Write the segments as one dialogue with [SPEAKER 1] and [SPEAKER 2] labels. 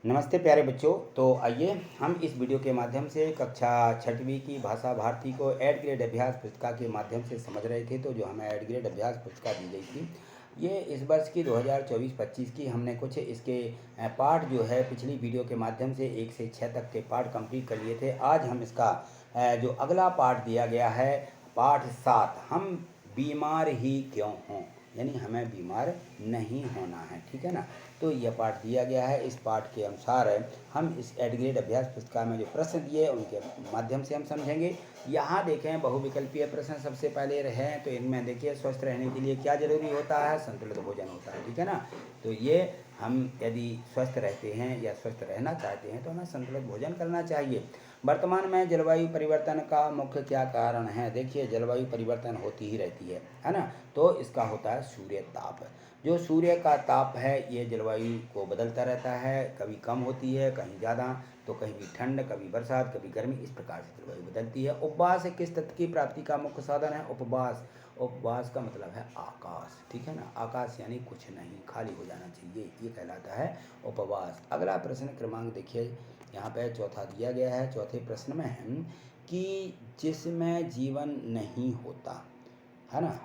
[SPEAKER 1] नमस्ते प्यारे बच्चों। तो आइए हम इस वीडियो के माध्यम से कक्षा छठवीं की भाषा भारती को एड ग्रेड अभ्यास पुस्तिका के माध्यम से समझ रहे थे। तो जो हमें एड ग्रेड अभ्यास पुस्तिका दी गई थी, ये इस वर्ष की 2024-25 की हमने कुछ इसके पाठ जो है पिछली वीडियो के माध्यम से 1 से 6 तक के पाठ कंप्लीट कर लिए थे। आज हम इसका जो अगला पाठ दिया गया है, पाठ 7, हम बीमार ही क्यों हों, यानी हमें बीमार नहीं होना है। ठीक है ना। तो यह पाठ दिया गया है। इस पाठ के अनुसार हम इस एड ग्रेड अभ्यास पुस्तिका में जो प्रश्न दिए उनके माध्यम से हम समझेंगे। यहाँ देखें, बहुविकल्पीय प्रश्न सबसे पहले रहे हैं। तो इनमें देखिए, स्वस्थ रहने के लिए क्या जरूरी होता है? संतुलित भोजन होता है। ठीक है ना। तो ये हम यदि स्वस्थ रहते हैं या स्वस्थ रहना चाहते हैं तो हमें संतुलित भोजन करना चाहिए। वर्तमान में जलवायु परिवर्तन का मुख्य क्या कारण है? देखिए, जलवायु परिवर्तन होती ही रहती है ना। तो इसका होता है सूर्य ताप। जो सूर्य का ताप है ये जलवायु को बदलता रहता है, कभी कम होती है, कहीं ज़्यादा, तो कहीं भी ठंड, कभी बरसात, कभी गर्मी, इस प्रकार से जलवायु बदलती है। उपवास किस तत्व की प्राप्ति का मुख्य साधन है? उपवास, उपवास का मतलब है आकाश। ठीक है ना। आकाश यानी कुछ नहीं, खाली हो जाना चाहिए, ये कहलाता है उपवास। अगला प्रश्न क्रमांक देखिए, यहाँ पे चौथा दिया गया है। चौथे प्रश्न में है कि जिसमें जीवन नहीं होता है ना,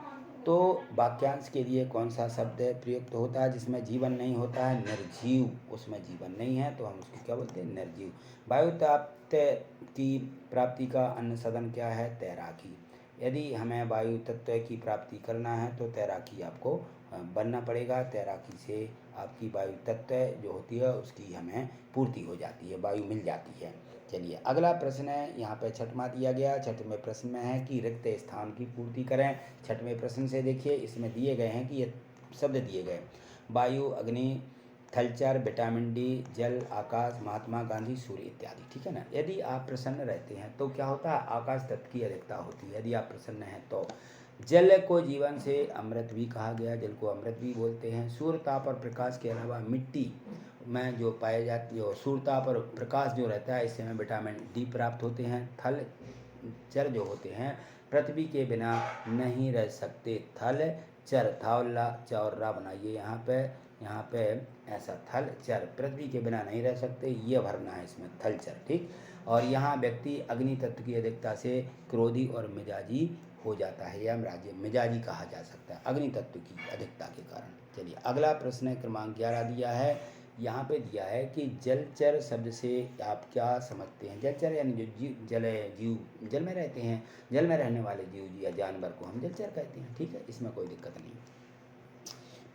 [SPEAKER 1] तो वाक्यांश के लिए कौन सा शब्द प्रयुक्त होता है? जिसमें जीवन नहीं होता है, निर्जीव, उसमें जीवन नहीं है तो हम उसको क्या बोलते हैं? निर्जीव। वायु तत्व की प्राप्ति का अन्य साधन क्या है? तैराकी। यदि हमें वायु तत्व की प्राप्ति करना है तो तैराकी आपको बनना पड़ेगा। तैराकी से आपकी वायु तत्व जो होती है उसकी हमें पूर्ति हो जाती है, वायु मिल जाती है। चलिए, अगला प्रश्न है, यहाँ पे छठवां दिया गया। छठवें प्रश्न में है कि रिक्त स्थान की पूर्ति करें। छठवें प्रश्न से देखिए, इसमें दिए गए हैं कि ये शब्द दिए गए: वायु, अग्नि, थलचर, विटामिन डी, जल, आकाश, महात्मा गांधी, सूर्य इत्यादि। ठीक है ना। यदि आप प्रसन्न रहते हैं तो क्या होता है? आकाश तत्व की अधिकता होती है। यदि आप प्रसन्न हैं तो जल को जीवन से अमृत भी कहा गया, जल को अमृत भी बोलते हैं। सूर्य ताप और प्रकाश के अलावा मिट्टी में जो पाए जाती है, सूर्य ताप और प्रकाश जो रहता है, इससे हमें विटामिन डी प्राप्त होते हैं। थल चर जो होते हैं पृथ्वी के बिना नहीं रह सकते। थल चर, थावला चौर्रा बनाइए यहाँ पे ऐसा, थल चर पृथ्वी के बिना नहीं रह सकते, ये भरना है इसमें, थल चर। ठीक। और यहाँ व्यक्ति अग्नि तत्व की अधिकता से क्रोधी और मिजाजी हो जाता है, या मिजाजी कहा जा सकता है अग्नि तत्व की अधिकता के कारण। चलिए, अगला प्रश्न क्रमांक 11 दिया है। यहाँ पे दिया है कि जलचर शब्द से आप क्या समझते हैं? जलचर यानी जो जीव जल में रहते हैं, जल में रहने वाले जीव या जानवर को हम जलचर कहते हैं। ठीक है, इसमें कोई दिक्कत नहीं।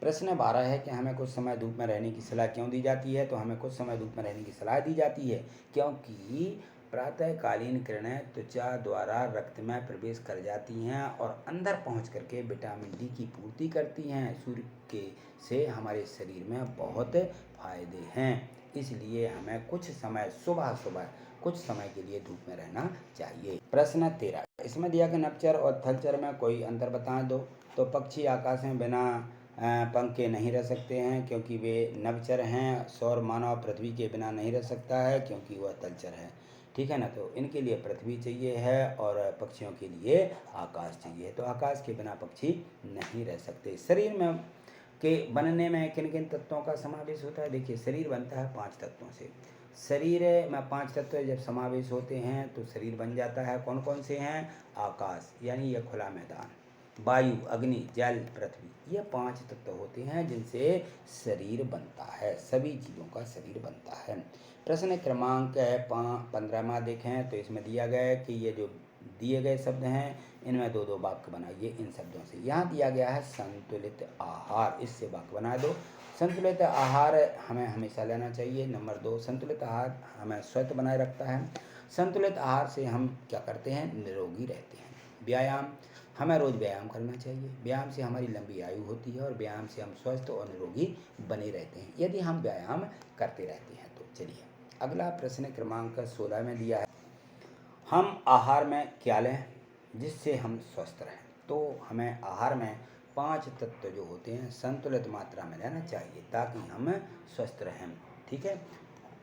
[SPEAKER 1] प्रश्न 12 है कि हमें कुछ समय धूप में रहने की सलाह क्यों दी जाती है? तो हमें कुछ समय धूप में रहने की सलाह दी जाती है क्योंकि प्रातःकालीन किरणें त्वचा द्वारा रक्त में प्रवेश कर जाती हैं और अंदर पहुंच करके विटामिन डी की पूर्ति करती हैं। सूर्य के से हमारे शरीर में बहुत फायदे हैं, इसलिए हमें कुछ समय सुबह सुबह कुछ समय के लिए धूप में रहना चाहिए। प्रश्न 13, इसमें दिया कि नभचर और थलचर में कोई अंतर बता दो। तो पक्षी आकाश में बिना पंख के नहीं रह सकते हैं क्योंकि वे नभचर हैं। सौर मानव पृथ्वी के बिना नहीं रह सकता है क्योंकि वह तलचर है। ठीक है ना। तो इनके लिए पृथ्वी चाहिए है और पक्षियों के लिए आकाश चाहिए। तो आकाश के बिना पक्षी नहीं रह सकते। शरीर में के बनने में किन किन तत्वों का समावेश होता है? देखिए, शरीर बनता है 5 तत्वों से। शरीर में 5 तत्व जब समावेश होते हैं तो शरीर बन जाता है। कौन कौन से हैं? आकाश यानी यह खुला मैदान, वायु, अग्नि, जल, पृथ्वी, ये 5 तत्व होते हैं जिनसे शरीर बनता है, सभी जीवों का शरीर बनता है। प्रश्न क्रमांक 15वां देखें तो इसमें दिया गया है कि ये जो दिए गए शब्द हैं इनमें 2-2 वाक्य बनाइए इन शब्दों से। यहाँ दिया गया है संतुलित आहार, इससे वाक्य बना दो। संतुलित आहार हमें हमेशा लेना चाहिए। नंबर 2, संतुलित आहार हमें स्वस्थ बनाए रखता है। संतुलित आहार से हम क्या करते हैं? निरोगी रहते हैं। व्यायाम, हमें रोज़ व्यायाम करना चाहिए। व्यायाम से हमारी लंबी आयु होती है और व्यायाम से हम स्वस्थ और निरोगी बने रहते हैं यदि हम व्यायाम करते रहते हैं तो। चलिए, अगला प्रश्न क्रमांक 16 में दिया है, हम आहार में क्या लें जिससे हम स्वस्थ रहें? तो हमें आहार में 5 तत्व जो होते हैं संतुलित मात्रा में लेना चाहिए ताकि हम स्वस्थ रहें। ठीक है।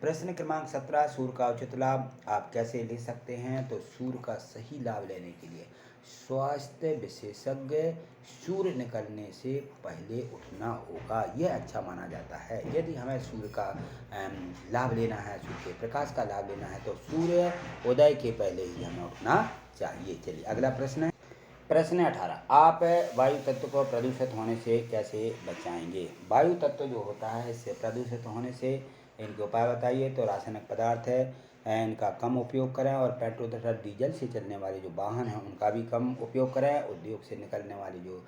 [SPEAKER 1] प्रश्न क्रमांक 17, सूर्य का उचित लाभ आप कैसे ले सकते हैं? तो सूर्य का सही लाभ लेने के लिए स्वास्थ्य विशेषज्ञ सूर्य निकलने से पहले उठना होगा, यह अच्छा माना जाता है। यदि हमें सूर्य का लाभ लेना है, सूर्य के प्रकाश का लाभ लेना है, तो सूर्य उदय के पहले ही हमें उठना चाहिए। चलिए अगला प्रश्न है, प्रश्न 18, आप वायु तत्व को प्रदूषित होने से कैसे बचाएंगे? वायु तत्व जो होता है इससे प्रदूषित होने से इनके उपाय बताइए। तो रासायनिक पदार्थ है इनका कम उपयोग करें और पेट्रोल तथा डीजल से चलने वाले जो वाहन हैं उनका भी कम उपयोग करें। उद्योग से निकलने वाली जो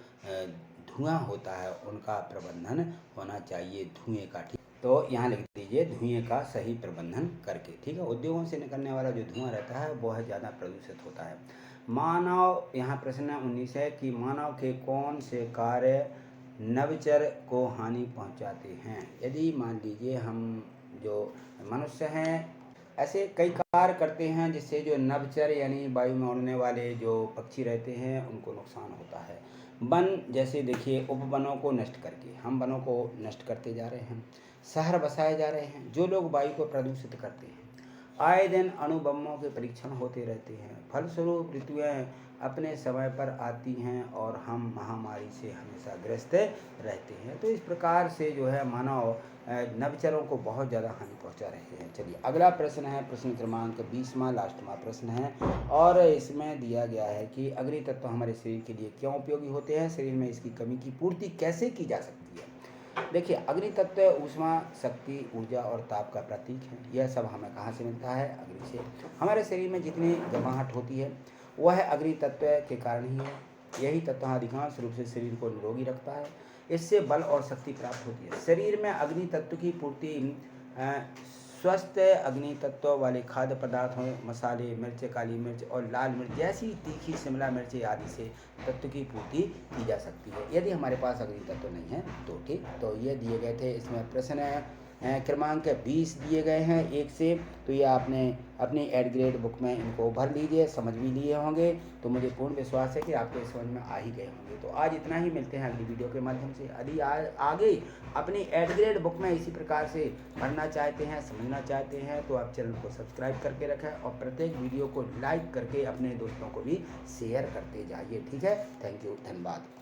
[SPEAKER 1] धुआं होता है उनका प्रबंधन होना चाहिए, धुएँ का। ठीक, तो यहाँ लिख दीजिए धुएँ का सही प्रबंधन करके। ठीक है, उद्योगों से निकलने वाला जो धुआं रहता है बहुत ज़्यादा प्रदूषित होता है। मानव, यहाँ प्रश्न 19 है कि मानव के कौन से कार्य नभचर को हानि पहुंचाते हैं? यदि मान लीजिए हम जो मनुष्य हैं ऐसे कई कार्य करते हैं जिससे जो नभचर यानी वायु में उड़ने वाले जो पक्षी रहते हैं उनको नुकसान होता है। वन, जैसे देखिए उपवनों को नष्ट करके हम वनों को नष्ट करते जा रहे हैं, शहर बसाए जा रहे हैं जो लोग वायु को प्रदूषित करते हैं। आए दिन अणुबमों के परीक्षण होते रहते हैं, फलस्वरूप ऋतुएं अपने समय पर आती हैं और हम महामारी से हमेशा ग्रस्त रहते हैं। तो इस प्रकार से जो है मानव नभचरों को बहुत ज़्यादा हानि पहुंचा रहे हैं। चलिए अगला प्रश्न है, प्रश्न क्रमांक 20वां लास्टवां प्रश्न है और इसमें दिया गया है कि अग्नि तत्व हमारे शरीर के लिए क्यों उपयोगी होते हैं? शरीर में इसकी कमी की पूर्ति कैसे की जा सकती है? देखिए अग्नि तत्व ऊष्मा, शक्ति, ऊर्जा और ताप का प्रतीक है। यह सब हमें कहाँ से मिलता है? अग्नि से। हमारे शरीर में जितनी गर्माहट होती है वह अग्नि तत्व के कारण ही है। यही तत्व अधिकांश रूप से शरीर को निरोगी रखता है, इससे बल और शक्ति प्राप्त होती है। शरीर में अग्नि तत्व की पूर्ति स्वस्थ अग्नि तत्व वाले खाद्य पदार्थों, मसाले, मिर्च, काली मिर्च और लाल मिर्च जैसी तीखी शिमला मिर्च आदि से तत्व की पूर्ति की जा सकती है यदि हमारे पास अग्नि तत्व नहीं है तो। ठीक, तो ये दिए गए थे, इसमें प्रश्न क्रमांक 20 दिए गए हैं 1 से। तो ये आपने अपनी एड ग्रेड बुक में इनको भर लीजिए, समझ भी लिए होंगे। तो मुझे पूर्ण विश्वास है कि आपको समझ में आ ही गए होंगे। तो आज इतना ही, मिलते हैं अगली वीडियो के माध्यम से। यदि आगे अपनी एड ग्रेड बुक में इसी प्रकार से पढ़ना चाहते हैं, समझना चाहते हैं तो आप चैनल को सब्सक्राइब करके रखें और प्रत्येक वीडियो को लाइक करके अपने दोस्तों को भी शेयर करते जाइए। ठीक है, थैंक यू, धन्यवाद।